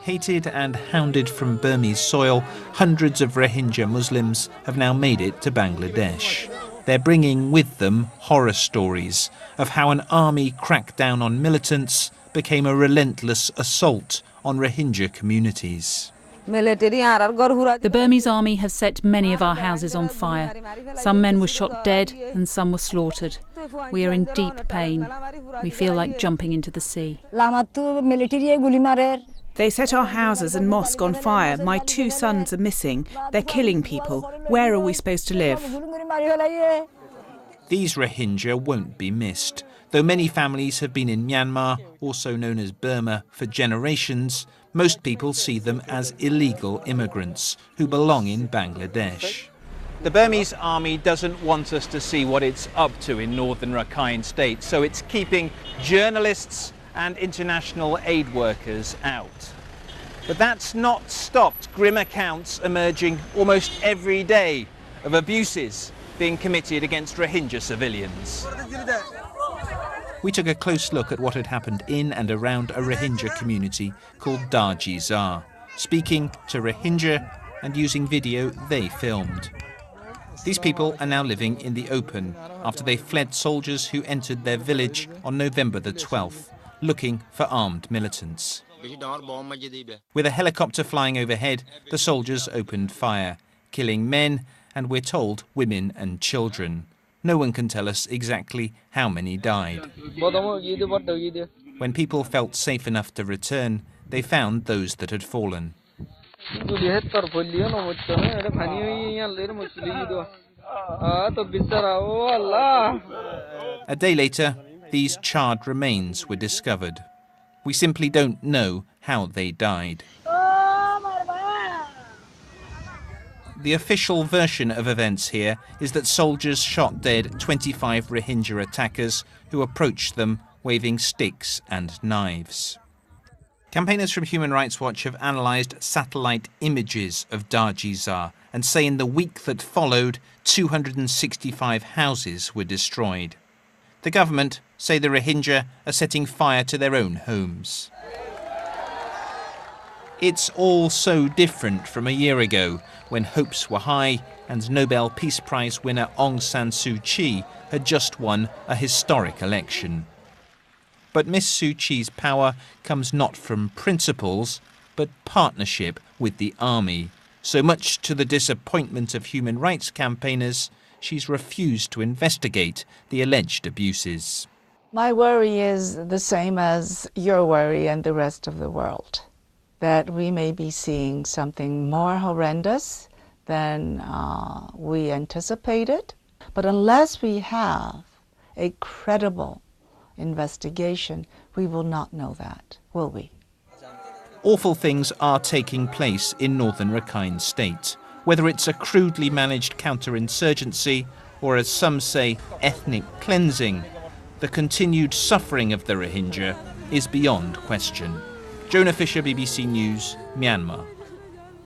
Hated and hounded from Burmese soil, hundreds of Rohingya Muslims have now made it to Bangladesh. They're bringing with them horror stories of how an army crackdown on militants became a relentless assault on Rohingya communities. The Burmese army have set many of our houses on fire. Some men were shot dead and some were slaughtered. We are in deep pain. We feel like jumping into the sea. They set our houses and mosque on fire. My 2 sons are missing. They're killing people. Where are we supposed to live? These Rohingya won't be missed. Though many families have been in Myanmar, also known as Burma, for generations, most people see them as illegal immigrants who belong in Bangladesh. The Burmese army doesn't want us to see what it's up to in northern Rakhine State, so it's keeping journalists and international aid workers out. But that's not stopped grim accounts emerging almost every day of abuses being committed against Rohingya civilians. We took a close look at what had happened in and around a Rohingya community called Darjizar, speaking to Rohingya and using video they filmed. These people are now living in the open after they fled soldiers who entered their village on November the 12th, looking for armed militants. With a helicopter flying overhead, the soldiers opened fire, killing men and, we're told, women and children. No one can tell us exactly how many died. When people felt safe enough to return, they found those that had fallen. A day later, these charred remains were discovered. We simply don't know how they died. The official version of events here is that soldiers shot dead 25 Rohingya attackers who approached them waving sticks and knives. Campaigners from Human Rights Watch have analysed satellite images of Darjizar and say in the week that followed, 265 houses were destroyed. The government say the Rohingya are setting fire to their own homes. It's all so different from a year ago, when hopes were high and Nobel Peace Prize winner Aung San Suu Kyi had just won a historic election. But Miss Suu Kyi's power comes not from principles, but partnership with the army. So much to the disappointment of human rights campaigners, she's refused to investigate the alleged abuses. My worry is the same as your worry and the rest of the world, that we may be seeing something more horrendous than we anticipated. But unless we have a credible investigation, we will not know that, will we? Awful things are taking place in northern Rakhine State, whether it's a crudely managed counterinsurgency or, as some say, ethnic cleansing. The continued suffering of the Rohingya is beyond question. Jonah Fisher, BBC News, Myanmar.